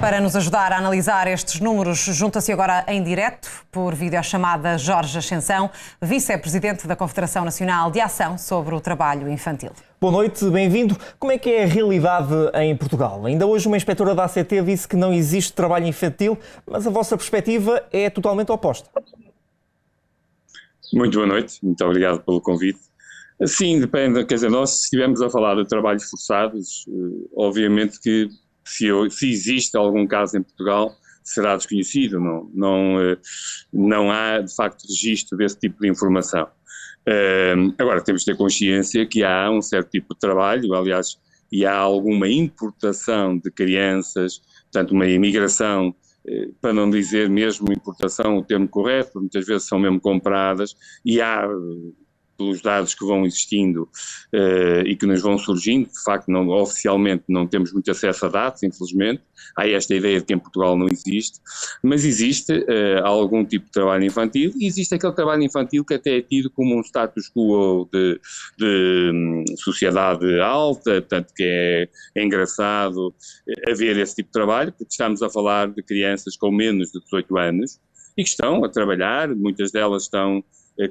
Para nos ajudar a analisar estes números, junta-se agora em direto, por videochamada, Jorge Ascensão, vice-presidente da Confederação Nacional de Ação sobre o Trabalho Infantil. Boa noite, bem-vindo. Como é que é a realidade em Portugal? Ainda hoje uma inspetora da ACT disse que não existe trabalho infantil, mas a vossa perspectiva é totalmente oposta. Muito boa noite, muito obrigado pelo convite. Sim, depende, quer dizer, nós se estivermos a falar de trabalhos forçados, obviamente que se existe algum caso em Portugal, será desconhecido, não há de facto registro desse tipo de informação. Agora temos de ter consciência que há um certo tipo de trabalho, aliás, e há alguma importação de crianças, portanto uma imigração, para não dizer mesmo importação, o termo correto, muitas vezes são mesmo compradas, e há, pelos dados que vão existindo e que nos vão surgindo, de facto oficialmente não temos muito acesso a dados, infelizmente, há esta ideia de que em Portugal não existe, mas existe algum tipo de trabalho infantil, e existe aquele trabalho infantil que até é tido como um status quo de sociedade alta, portanto que é engraçado haver esse tipo de trabalho, porque estamos a falar de crianças com menos de 18 anos e que estão a trabalhar, muitas delas estão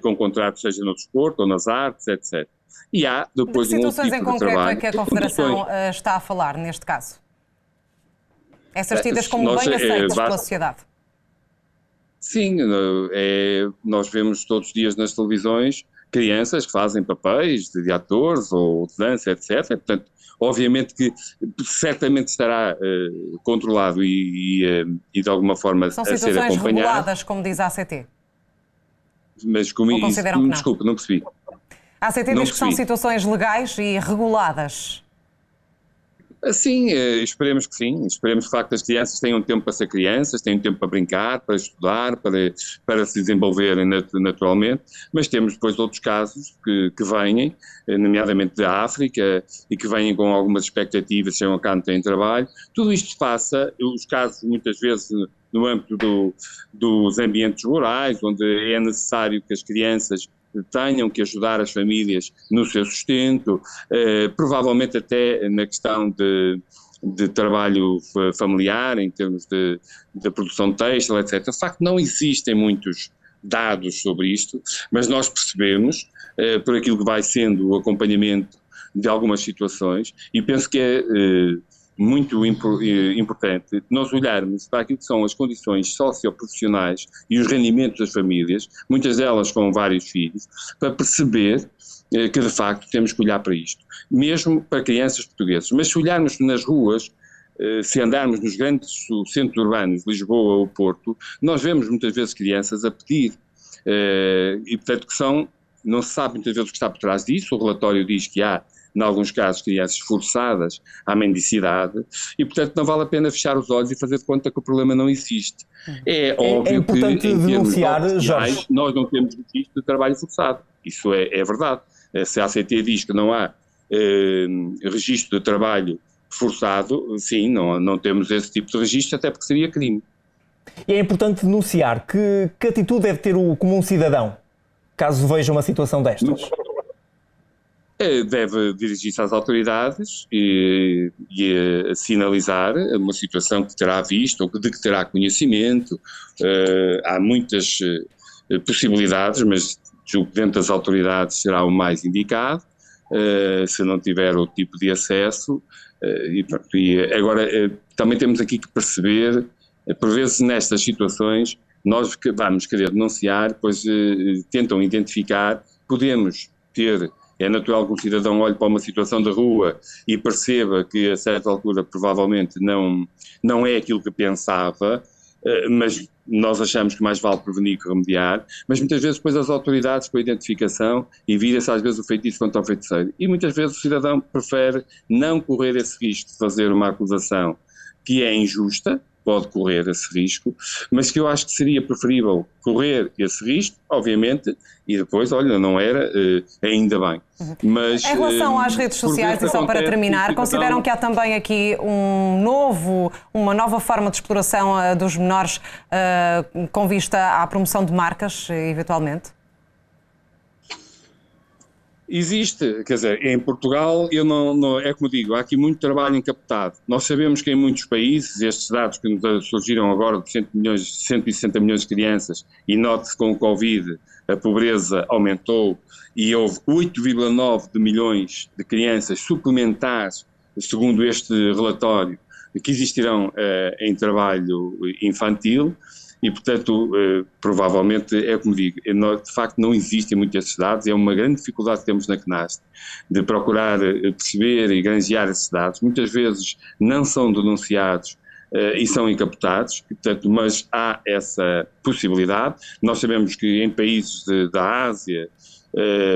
com contratos, seja no desporto ou nas artes, etc. E há depois de que situações um tipo em concreto trabalho, é que a Confederação está a falar neste caso? Essas tidas como bem aceitas pela sociedade? Sim, nós vemos todos os dias nas televisões crianças que fazem papéis de atores ou de dança, etc. Portanto, obviamente que certamente estará controlado e de alguma forma a ser acompanhado. São situações reguladas, como diz a ACT? Mas como isso, desculpe, não percebi. A ACT diz que são situações legais e reguladas. Sim, esperemos que sim. Esperemos que, de facto, as crianças tenham tempo para ser crianças, tenham tempo para brincar, para estudar, para se desenvolverem naturalmente, mas temos depois outros casos que vêm, nomeadamente da África, e que vêm com algumas expectativas, chegam cá, não têm trabalho. Tudo isto passa, os casos muitas vezes no âmbito dos ambientes rurais, onde é necessário que as crianças tenham que ajudar as famílias no seu sustento, provavelmente até na questão de trabalho familiar, em termos de produção têxtil, etc. De facto, não existem muitos dados sobre isto, mas nós percebemos, por aquilo que vai sendo o acompanhamento de algumas situações, e penso que é muito importante nós olharmos para aquilo que são as condições socioprofissionais e os rendimentos das famílias, muitas delas com vários filhos, para perceber que de facto temos que olhar para isto, mesmo para crianças portuguesas. Mas se olharmos nas ruas, se andarmos nos grandes centros urbanos, Lisboa ou Porto, nós vemos muitas vezes crianças a pedir, e portanto que não se sabe muitas vezes o que está por trás disso. O relatório diz que há, em alguns casos, crianças forçadas à mendicidade, e portanto não vale a pena fechar os olhos e fazer de conta que o problema não existe. É óbvio que em termos oficiais nós não temos registro de trabalho forçado, isso é verdade. Se a ACT diz que não há registro de trabalho forçado, sim, não temos esse tipo de registro, até porque seria crime. E é importante denunciar que atitude deve ter o comum cidadão, caso veja uma situação destas? Deve dirigir-se às autoridades e sinalizar uma situação que terá visto ou de que terá conhecimento. Há muitas possibilidades, mas julgo que dentro das autoridades será o mais indicado, se não tiver outro tipo de acesso. Agora, também temos aqui que perceber, por vezes nestas situações, nós vamos querer denunciar, pois tentam identificar, podemos ter. É natural que um cidadão olhe para uma situação da rua e perceba que a certa altura provavelmente não é aquilo que pensava, mas nós achamos que mais vale prevenir que remediar, mas muitas vezes depois as autoridades com a identificação e vira-se às vezes o feitiço contra o feiticeiro, e muitas vezes o cidadão prefere não correr esse risco de fazer uma acusação que é injusta, pode correr esse risco, mas que eu acho que seria preferível correr esse risco, obviamente, e depois, olha, não era, ainda bem. Mas, em relação às redes sociais, e só para terminar, consideram que há também aqui uma nova forma de exploração dos menores com vista à promoção de marcas, eventualmente? Existe, quer dizer, em Portugal, eu não, é como digo, há aqui muito trabalho encapotado. Nós sabemos que em muitos países, estes dados que nos surgiram agora de 160 milhões de crianças, e note-se com o Covid, a pobreza aumentou e houve 8,9 de milhões de crianças suplementares, segundo este relatório, que existirão em trabalho infantil. E, portanto, provavelmente, é como digo, de facto não existem muitos esses dados, é uma grande dificuldade que temos na CNAST de procurar perceber e granjear esses dados. Muitas vezes não são denunciados e são encapotados, portanto, mas há essa possibilidade. Nós sabemos que em países da Ásia,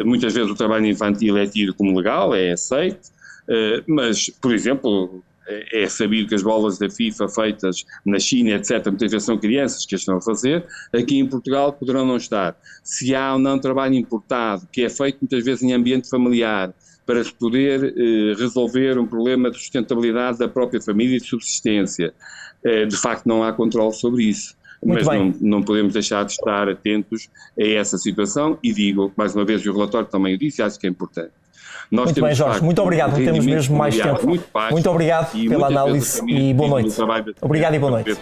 muitas vezes o trabalho infantil é tido como legal, é aceito, mas, por exemplo, é sabido que as bolas da FIFA feitas na China, etc., muitas vezes são crianças que as estão a fazer, aqui em Portugal poderão não estar. Se há ou não trabalho importado, que é feito muitas vezes em ambiente familiar, para se poder resolver um problema de sustentabilidade da própria família e de subsistência, de facto não há controle sobre isso. Mas não podemos deixar de estar atentos a essa situação e digo, mais uma vez, e o relatório também o disse, acho que é importante. Muito bem, Jorge, muito obrigado, não temos mesmo mais tempo. Muito obrigado pela análise e boa noite. Obrigado e boa noite.